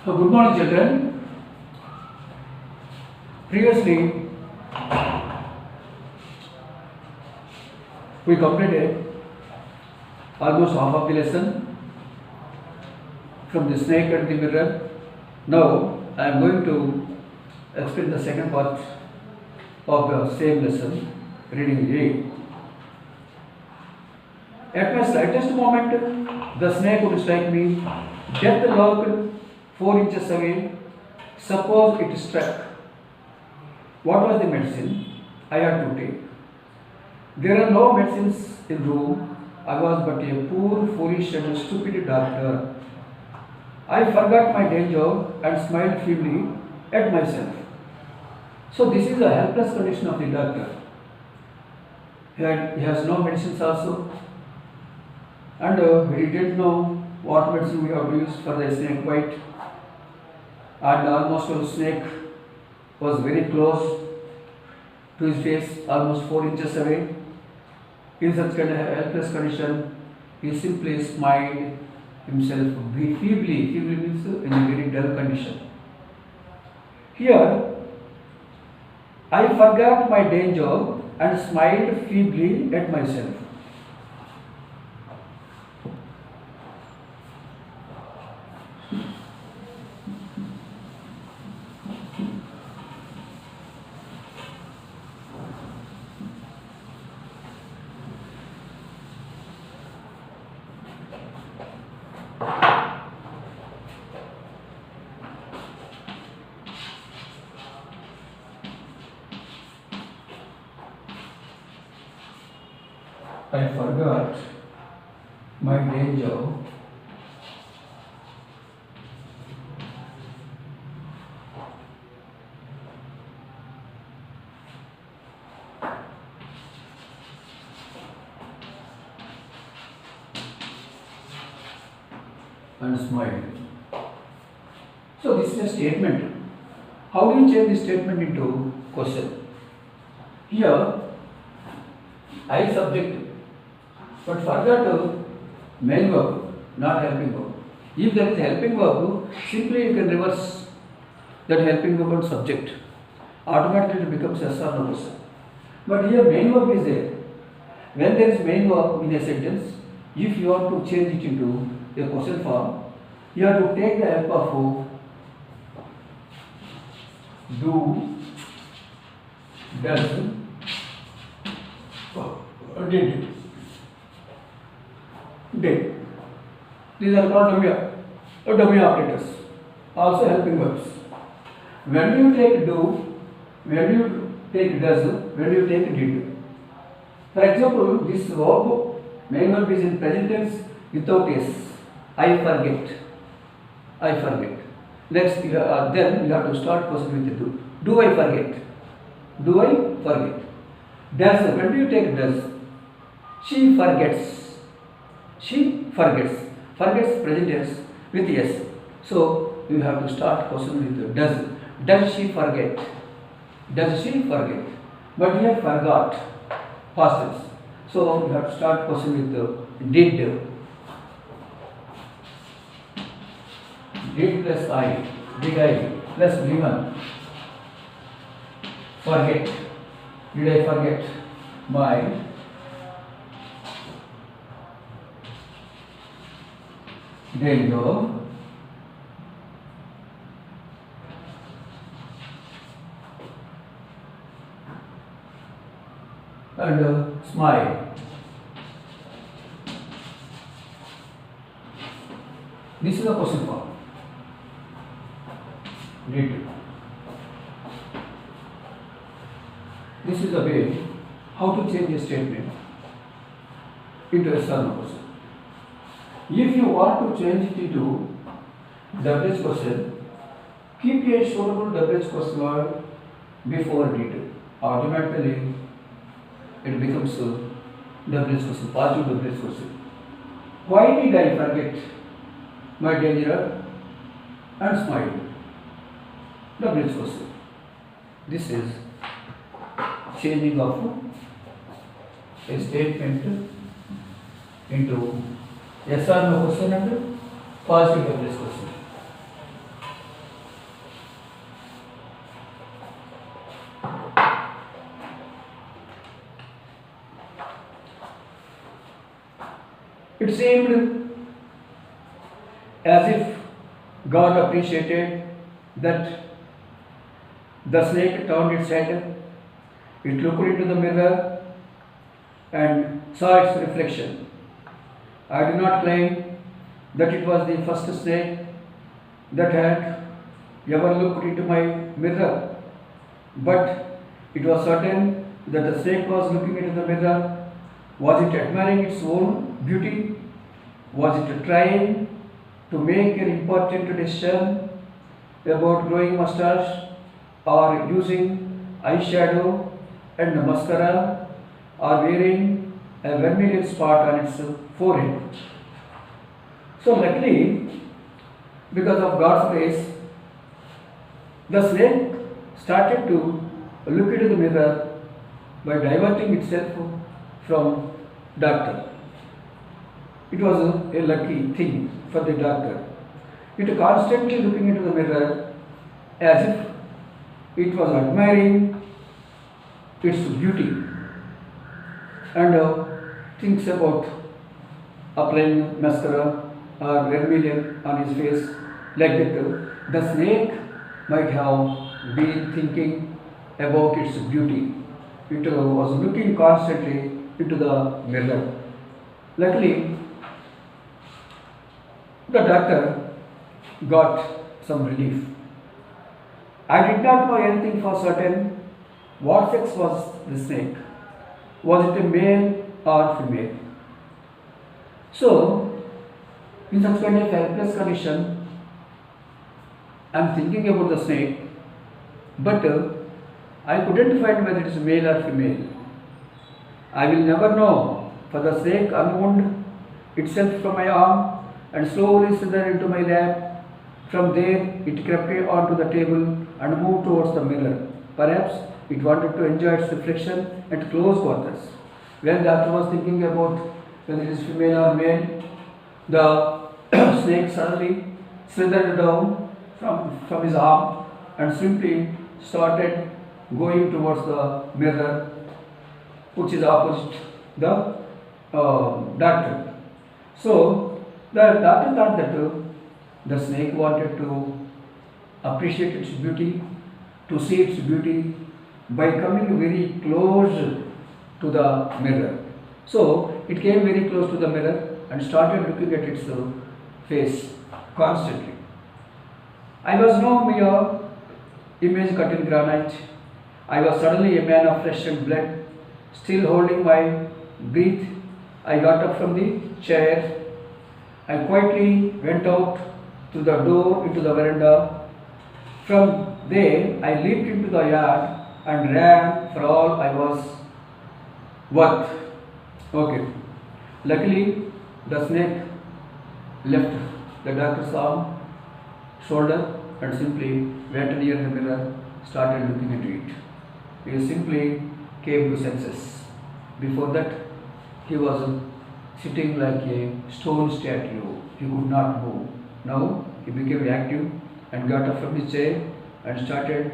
Good morning, children. Previously, we completed almost half of the lesson from the snake and the mirror. Now, I am going to explain the second part of the same lesson, reading A. At my slightest moment, the snake would strike me. Death lurked 4 inches away. Suppose it struck. What was the medicine I had to take? There are no medicines in room. I was but a poor, foolish and stupid doctor. I forgot my danger and smiled feebly at myself. So this is a helpless condition of the doctor. He has no medicines also, and he didn't know what medicine we have to use for the snake bite. And almost the snake was very close to his face, almost 4 inches away. In such kind of helpless condition, he simply smiled himself feebly. Feebly means in a very dull condition. Here, I forgot my danger and smiled feebly at myself. I forgot my danger and smiled. So this is a statement. How do you change this statement into question? Here, I subject, but forgot main verb, not helping verb. If there is a helping verb, simply you can reverse that helping verb and subject. Automatically it becomes yes or no question. But here main verb is there. When there is main verb in a sentence, if you want to change it into a question form, you have to take the help of do, does, did. These are called dummy operators, also helping verbs. When you take do, when you take does, when you take did. For example, this verb, main verb is in present tense without s. I forget. I forget. Next, then you have to start question with do. Do I forget? Do I forget? Does, when do you take does? She forgets. She forgets. Forgets present tense with yes. So you have to start question with does. Does she forget? Does she forget? But here forgot. Past tense. So you have to start question with did. Did plus I. Did I plus given. Forget. Did I forget my danger and smile? This is the question form. Did. This is the way how to change a statement into a sum question. If you want to change it into WH question, keep a suitable WH question word before did. Automatically, it becomes a WH question, positive WH question. Why did I forget my danger and smile? WH question. This is changing of a statement into yes or no question and positive WH question. It seemed as if God appreciated that the snake turned its head, it looked into the mirror and saw its reflection. I do not claim that it was the first snake that had ever looked into my mirror, but it was certain that the snake was looking into the mirror. Was it admiring its own beauty? Was it trying to make an important decision about growing mustache or using eyeshadow and mascara or wearing a vermilion spot on its forehead? So luckily, because of God's grace, the snake started to look into the mirror by diverting itself from doctor. It was a lucky thing for the doctor. It constantly looking into the mirror as if it was admiring its beauty and thinks about applying mascara or vermilion on his face like that. The snake might have been thinking about its beauty. It was looking constantly into the mirror. Luckily, the doctor got some relief. I did not know anything for certain. What sex was the snake? Was it a male or female? So, in such kind of helpless condition, I am thinking about the snake, but I couldn't find whether it is male or female. I will never know, for the snake unwound itself from my arm and slowly slithered into my lap. From there, it crept onto the table and moved towards the mirror. Perhaps it wanted to enjoy its reflection at close quarters. When the doctor was thinking about whether it is female or male, the snake suddenly slithered down from his arm and simply started going towards the mirror, which is opposite the doctor. So the doctor thought that the snake wanted to appreciate its beauty, to see its beauty by coming very close to the mirror. So it came very close to the mirror and started looking at its face constantly. I was no mere image cut in granite. I was suddenly a man of flesh and blood, still holding my breath. I got up from the chair. I quietly went out through the door into the veranda. From there, I leaped into the yard and ran for all I was worth. Okay. Luckily, the snake left the doctor's arm, shoulder, and simply went near the mirror, started looking into it. He simply came to senses. Before that, he was sitting like a stone statue. He could not move. Now he became active and got up from his chair and started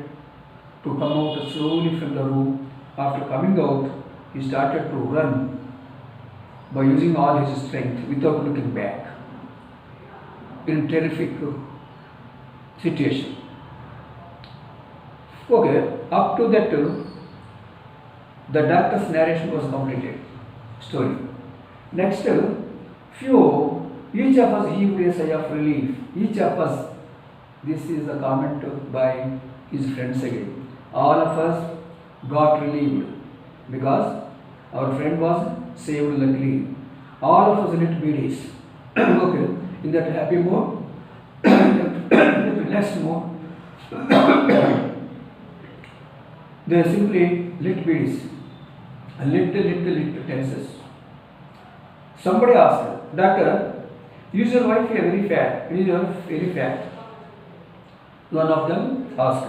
to come out slowly from the room. After coming out, he started to run by using all his strength without looking back in terrific situation. Okay, up to that, the doctor's narration was completed. Story. Next, each of us heaved a sigh of relief. Each of us, this is a comment by his friends again. All of us got relieved because our friend was saved luckily. All of us lit biddies. Okay, in that happy mode, in that relaxed mode, they simply lit biddies. Lit tenses. Somebody asked, Doctor, is your wife very fat? Is your very fat? One of them asked.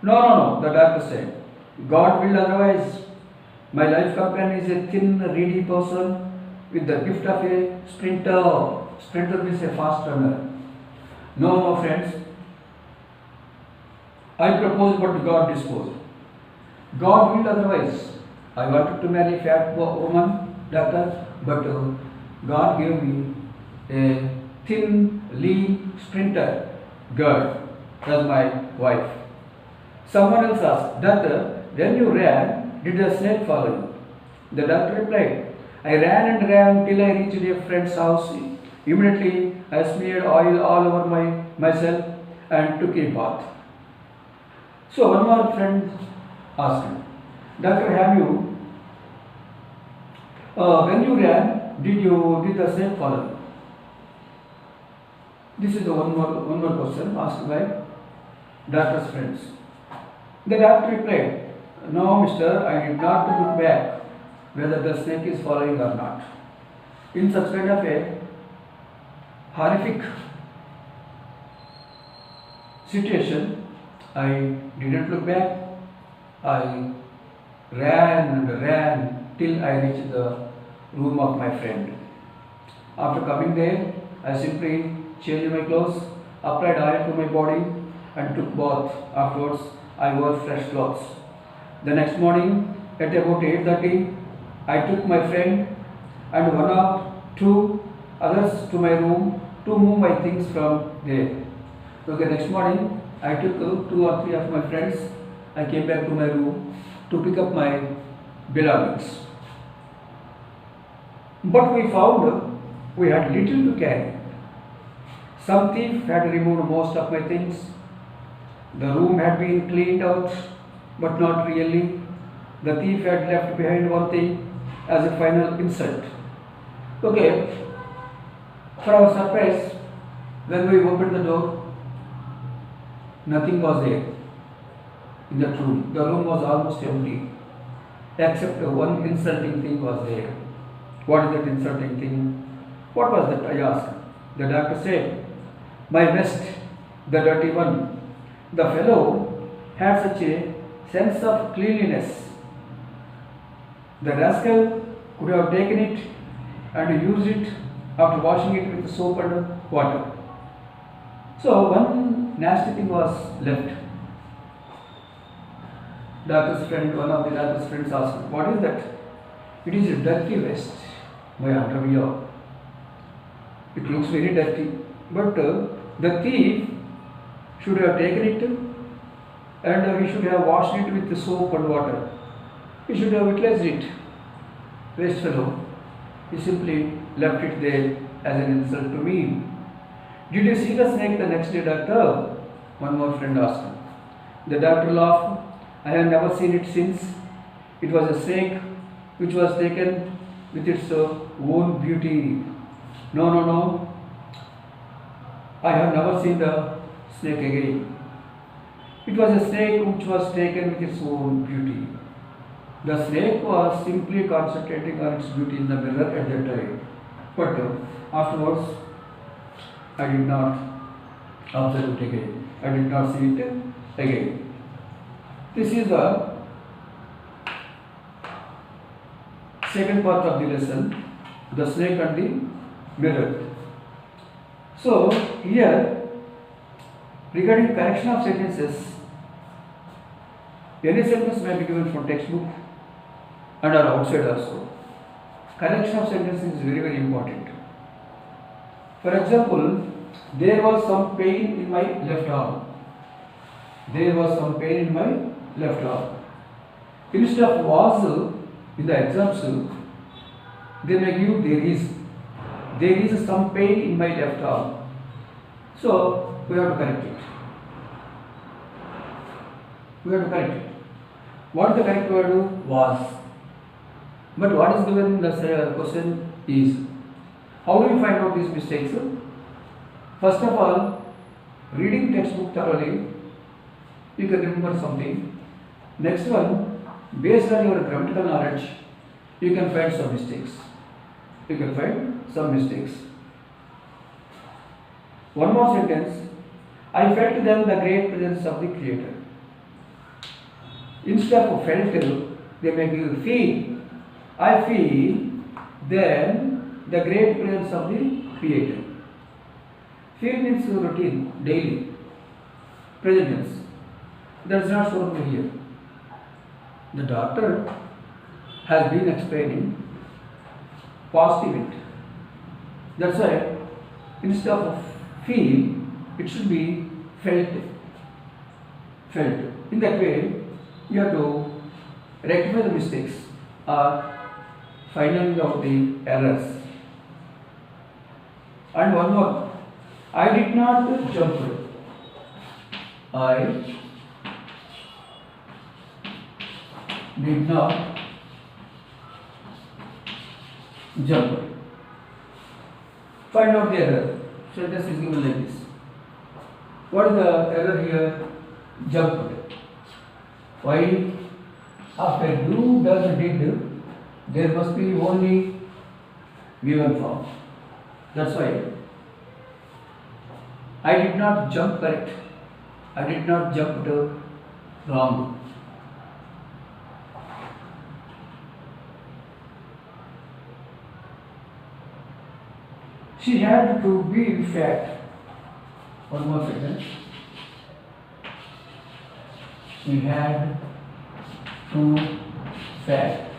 No, the doctor said. God will otherwise. My life companion is a thin, reedy person with the gift of a sprinter. Sprinter means a fast runner. No, friends. I propose but God disposed. God will otherwise. I wanted to marry a fat woman, doctor, but God gave me a thin, lean sprinter girl as my wife. Someone else asked, Doctor, when you ran, did the snake follow you? The doctor replied, I ran and ran till I reached a friend's house. Immediately, I smeared oil all over myself and took a bath. So one more friend asked him, Doctor, when you ran, did the snake follow you? This is the one more question asked by doctor's friends. The doctor replied, No, mister, I did not look back whether the snake is following or not. In such kind of a horrific situation, I didn't look back. I ran and ran till I reached the room of my friend. After coming there, I simply changed my clothes, applied oil to my body, and took bath. Afterwards, I wore fresh clothes. The next morning, at about 8:30, I took my friend and one or two others to my room to move my things from there. Okay, next morning, I took 2 or 3 of my friends. I came back to my room to pick up my belongings. But we found we had little to carry. Some thief had removed most of my things. The room had been cleaned out, but not really. The thief had left behind one thing as a final insult. Okay, for our surprise, when we opened the door, nothing was there in that room. The room was almost empty, except one insulting thing was there. What is that insulting thing? What was that? I asked. The doctor said, My vest, the dirty one. The fellow had such a sense of cleanliness. The rascal could have taken it and used it after washing it with soap and water. So one nasty thing was left. One of the doctor's friends asked, What is that? It is a dirty vest, my underwear. It looks very dirty, but the thief should have taken it and he should have washed it with the soap and water. He should have utilized it. Waste fellow. He simply left it there as an insult to me. Did you see the snake the next day, doctor? One more friend asked him. The doctor laughed. I have never seen it since. It was a snake which was taken with its own beauty. No. I have never seen the snake again. It was a snake which was taken with its own beauty. The snake was simply concentrating on its beauty in the mirror at that time. But afterwards, I did not observe it again. I did not see it again. This is the second part of the lesson, the snake and the mirror. So, here, regarding correction of sentences, any sentence may be given from textbook and are outside also. Correction of sentences is very, very important. For example, there was some pain in my left arm. There was some pain in my left arm. Instead of was in the exams, they may give there is some pain in my left arm. So we have to correct it. What the correct word was. But what is given in the question is, how do we find out these mistakes? First of all, reading textbook thoroughly, you can remember something. Next one, based on your grammatical knowledge, you can find some mistakes. One more sentence. I felt then the great presence of the Creator. Instead of felt, they make you feel. I feel then the great presence of the Creator. Feel means routine, daily, present tense. That is not shown here. The doctor has been explaining past event. That's why instead of feel, it should be felt. Felt. In that way, you have to rectify the mistakes or finding out the errors. And one more, I did not jump. I did not jump. Find out the error. Sentence is given like this. What is the error here? Jumped. Why? After do, does, did, there must be only given form. That's why I did not jump correct. I did not jump wrong. She had to be fat. One more second. She had to fat.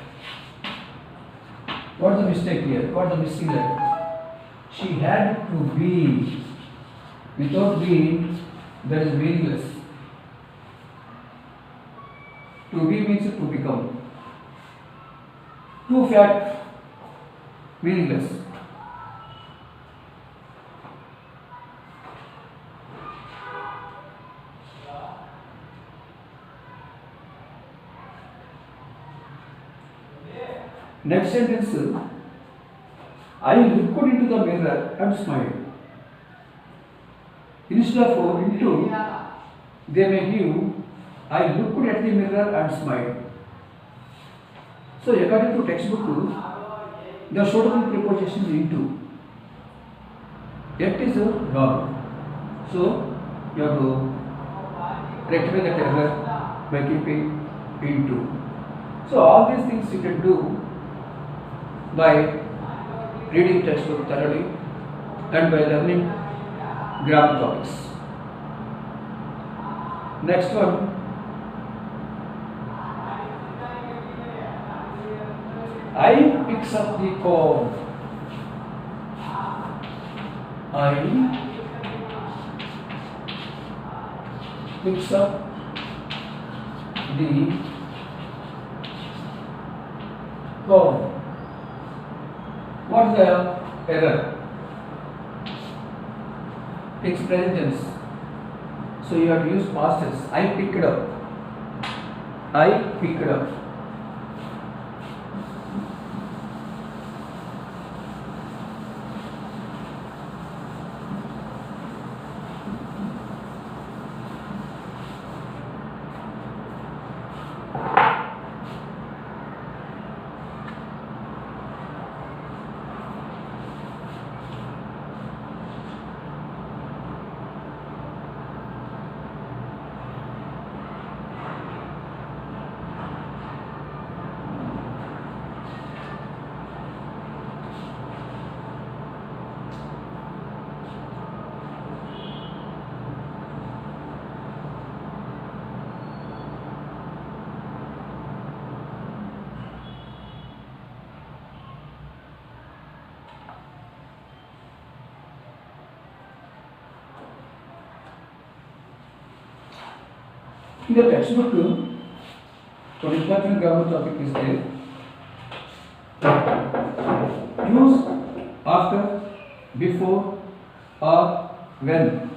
What's the mistake here? What's the missing letter? She had to be. Without being, that is meaningless. To be means to become. Too fat, meaningless. Next sentence, I looked into the mirror and smiled. Instead of into, they may give, I looked at the mirror and smiled. So according to textbook, the suitable preposition is into. Yet is wrong. So you have to rectify that error by keeping into. So all these things you can do by reading textbook thoroughly and by learning grammar topics. Next one, I picks up the comb. I picks up the comb. What is the error? Takes present tense. So you have to use past tense. I picked up. I picked up. In the textbook, one important grammar topic is there. Use after, before, or when.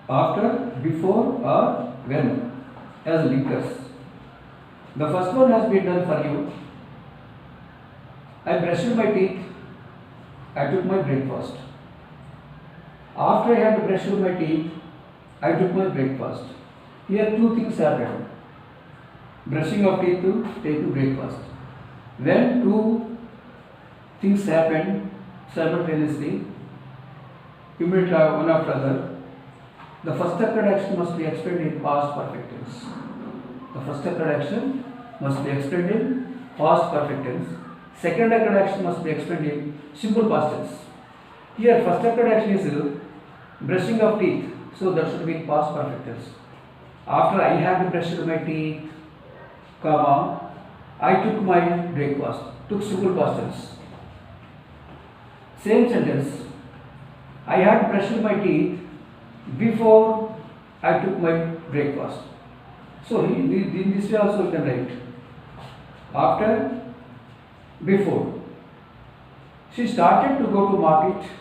After, before, or when as linkers. The first one has been done for you. I brushed my teeth. I took my breakfast. After I had brushed my teeth, I took my breakfast. Here two things happened. Brushing of teeth to take to breakfast. When two things happen simultaneously, immediately one after other, the first occurred action must be explained in past perfect tense. The first occurred action must be explained in past perfect tense. Second occurred action must be explained in simple past tense. Here first occurred action is brushing of teeth, so that should be in past perfect tense. After I had brushed my teeth, comma, I took my breakfast. Took simple past tense. Same sentence. I had brushed my teeth before I took my breakfast. So in this way also you can write. After, before. She started to go to market.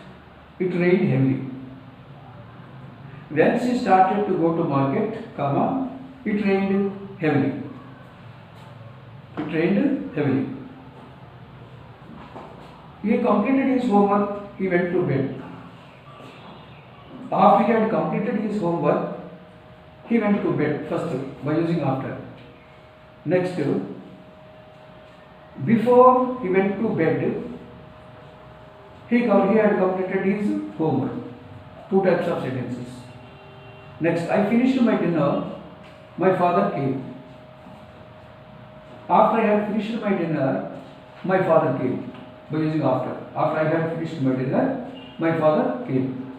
It rained heavily. When she started to go to market, comma, it rained heavily. It rained heavily. He completed his homework. He went to bed. After he had completed his homework, he went to bed first by using after. Next, before he went to bed, he had completed his homework. Two types of sentences. Next, I finished my dinner. My father came. After I had finished my dinner, my father came. By using after. After I had finished my dinner, my father came.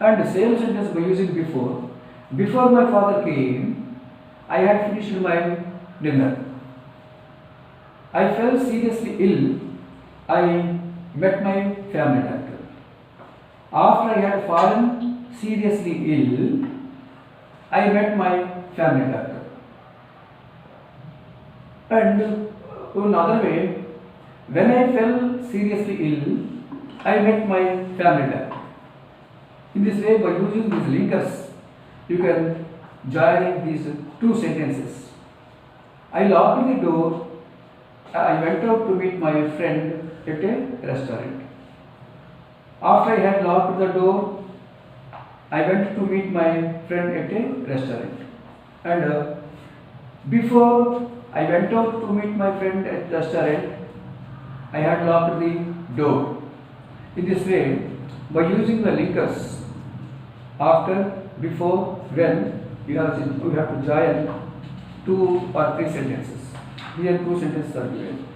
And the same sentence by using before. Before my father came, I had finished my dinner. I fell seriously ill. I met my family doctor. After I had fallen seriously ill, I met my family doctor. And another way, when I fell seriously ill, I met my family doctor. In this way, by using these linkers, you can join these two sentences. I locked the door. I went out to meet my friend at a restaurant. After I had locked the door, I went to meet my friend at a restaurant. And before I went out to meet my friend at the restaurant, I had locked the door. In this way, by using the linkers, after, before, when, you have to join two or three sentences. Here two sentences are given.